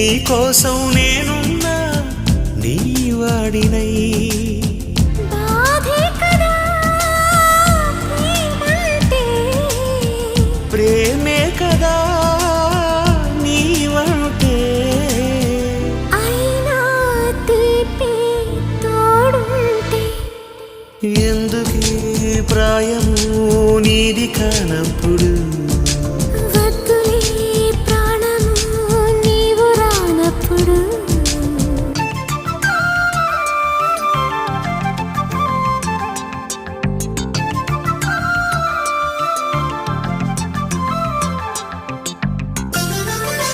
నీ కోసం నేనున్నా నీ వాడినై ప్రేమే కదా నీవంటే అయినా తీపి తోడుంటే ఎందుకీ ప్రాయము నీది కానప్పుడు